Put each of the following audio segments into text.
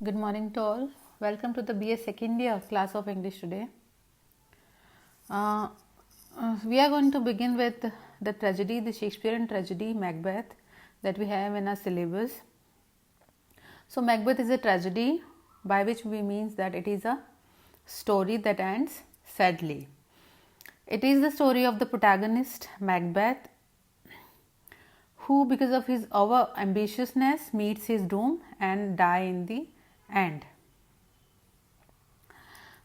Good morning to all. Welcome to the BA second year class of English today. We are going to begin with the tragedy, the Shakespearean tragedy Macbeth that we have in our syllabus. So, Macbeth is a tragedy, by which we means that it is a story that ends sadly. It is the story of the protagonist Macbeth, who because of his over ambitiousness meets his doom and die in the end.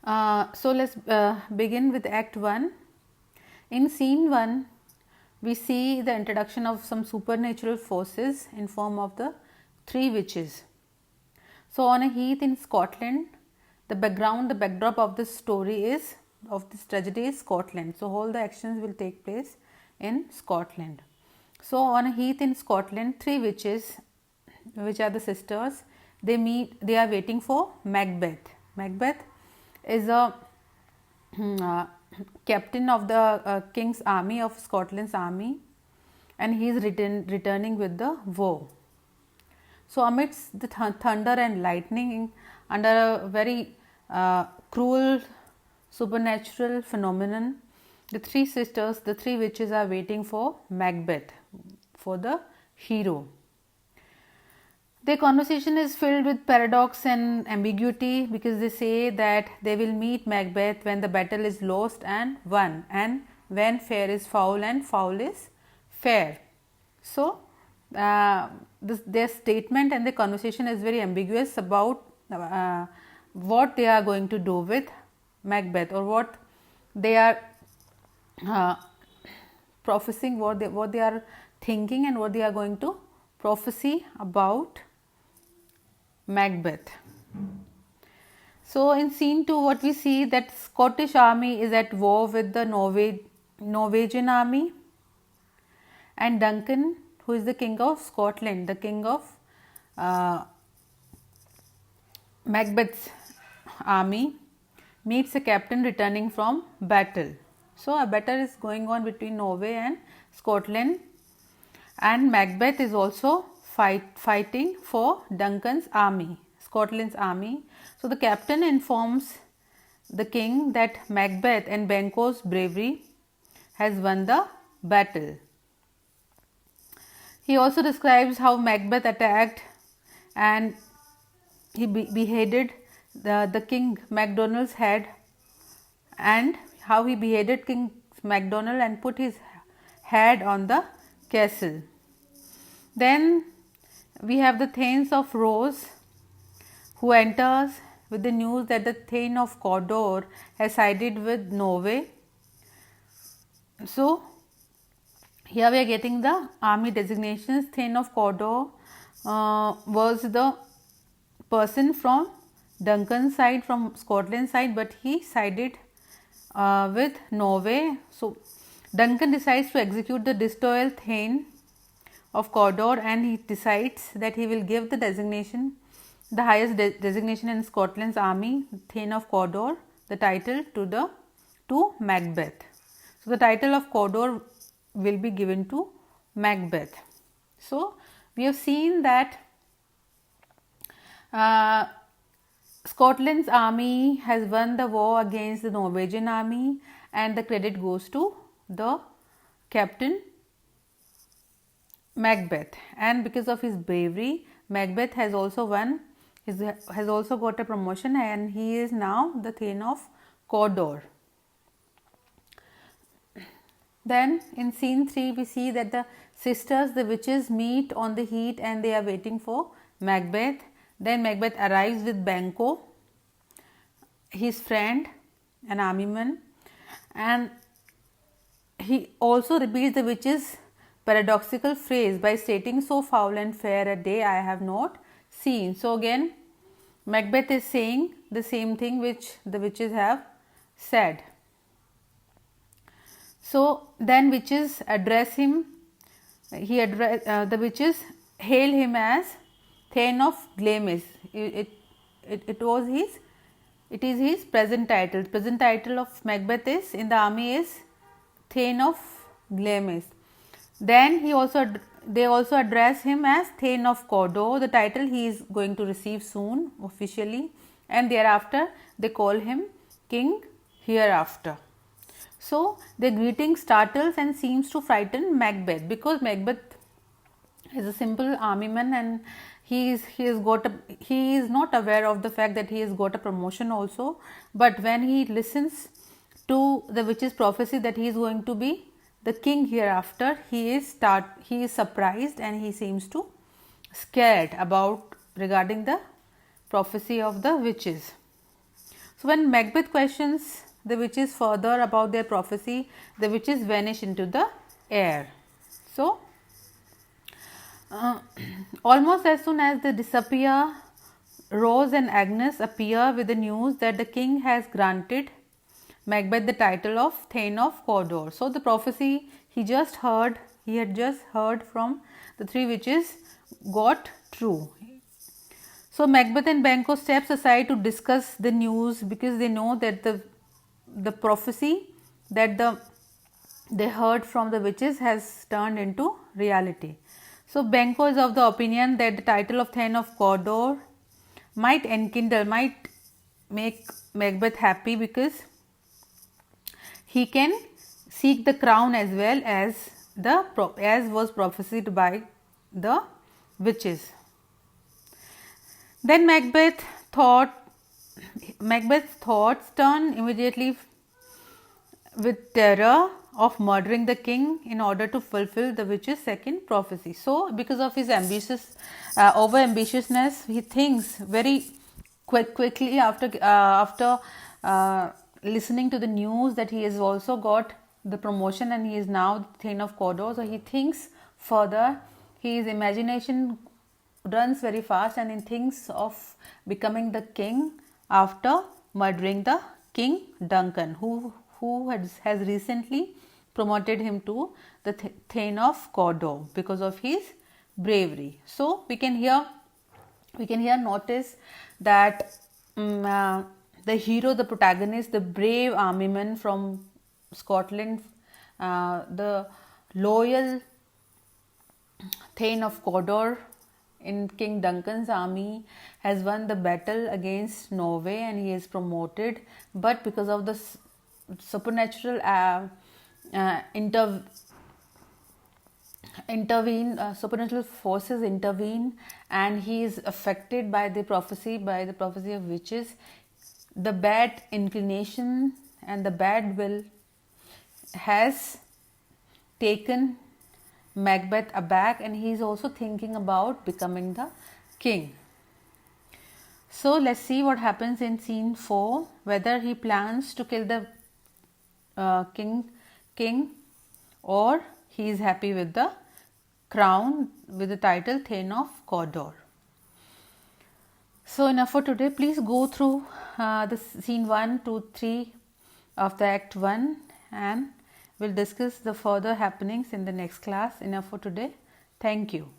So, let us begin with Act 1. In Scene 1, we see the introduction of some supernatural forces in form of the three witches. So, on a heath in Scotland, the backdrop of this story is, of this tragedy is Scotland. So, all the actions will take place in Scotland. So, on a heath in Scotland, three witches, which are the sisters, they are waiting for Macbeth. Macbeth is a captain of the king's army, of Scotland's army, and he is returning with the woe. So, amidst the thunder and lightning, under a very cruel supernatural phenomenon, the three sisters, the three witches are waiting for Macbeth, for the hero. Their conversation is filled with paradox and ambiguity, because they say that they will meet Macbeth when the battle is lost and won, and when fair is foul and foul is fair. So, their statement and the conversation is very ambiguous about what they are going to do with Macbeth, or what they are prophesying, what they are thinking, and what they are going to prophesy about Macbeth. So, in Scene 2, what we see, that Scottish army is at war with the Norwegian army, and Duncan, who is the king of Scotland, the king of Macbeth's army, meets a captain returning from battle. So, a battle is going on between Norway and Scotland, and Macbeth is also fighting for Duncan's army, Scotland's army. So, the captain informs the king that Macbeth and Banquo's bravery has won the battle. He also describes how Macbeth attacked and he beheaded the King Macdonald's head, and how he beheaded King Macdonald and put his head on the castle. Then we have the Thanes of Rose, who enters with the news that the Thane of Cawdor has sided with Norway. So, here we are getting the army designations. Thane of Cawdor was the person from Duncan's side, from Scotland's side, but he sided with Norway. So, Duncan decides to execute the disloyal Thane of Cawdor, and he decides that he will give the designation, the highest designation in Scotland's army, Thane of Cawdor, the title to Macbeth. So, the title of Cawdor will be given to Macbeth. So, we have seen that Scotland's army has won the war against the Norwegian army, and the credit goes to the captain Macbeth, and because of his bravery, Macbeth has also has also got a promotion, and he is now the Thane of Cawdor. Then in Scene 3, we see that the sisters, the witches, meet on the heath and they are waiting for Macbeth. Then Macbeth arrives with Banquo, his friend, an armyman, and he also repeats the witches' paradoxical phrase by stating, "So foul and fair a day I have not seen." So, again Macbeth is saying the same thing which the witches have said. So, then witches address him, the witches hail him as Thane of Glamis. It is his present title. Present title of Macbeth is in the army is Thane of Glamis. Then he also They also address him as Thane of Cawdor, the title he is going to receive soon officially, and thereafter they call him King hereafter. So their greeting startles and seems to frighten Macbeth, because Macbeth is a simple armyman and he is not aware of the fact that he has got a promotion also. But when he listens to the witch's prophecy that he is going to be the king hereafter, he is surprised and he seems to scared about regarding the prophecy of the witches. So when Macbeth questions the witches further about their prophecy, the witches vanish into the air. So almost as soon as they disappear, Rose and Agnes appear with the news that the king has granted Macbeth the title of Thane of Cawdor. So the prophecy he had just heard from the three witches got true. So Macbeth and Banquo steps aside to discuss the news, because they know that the prophecy that they heard from the witches has turned into reality. So Banquo is of the opinion that the title of Thane of Cawdor might make Macbeth happy, because he can seek the crown as well as was prophesied by the witches. Then Macbeth's thoughts turn immediately with terror of murdering the king in order to fulfill the witch's second prophecy. So because of his over ambitiousness, he thinks very quickly after listening to the news that he has also got the promotion and he is now Thane of Cawdor. So he thinks further, his imagination runs very fast and he thinks of becoming the king after murdering the King Duncan, who has recently promoted him to the Thane of Cawdor because of his bravery. So we can here notice that the hero, the protagonist, the brave armyman from Scotland, the loyal Thane of Cawdor in King Duncan's army, has won the battle against Norway and he is promoted, but because of the supernatural supernatural forces intervene and he is affected by the prophecy of witches. The bad inclination and the bad will has taken Macbeth aback and he is also thinking about becoming the king. So let's see what happens in scene 4, whether he plans to kill the king or he is happy with the crown with the title Thane of Cawdor. So enough for today. Please go through the scene 1, 2, 3 of the act 1 and we'll discuss the further happenings in the next class. Enough for today. Thank you.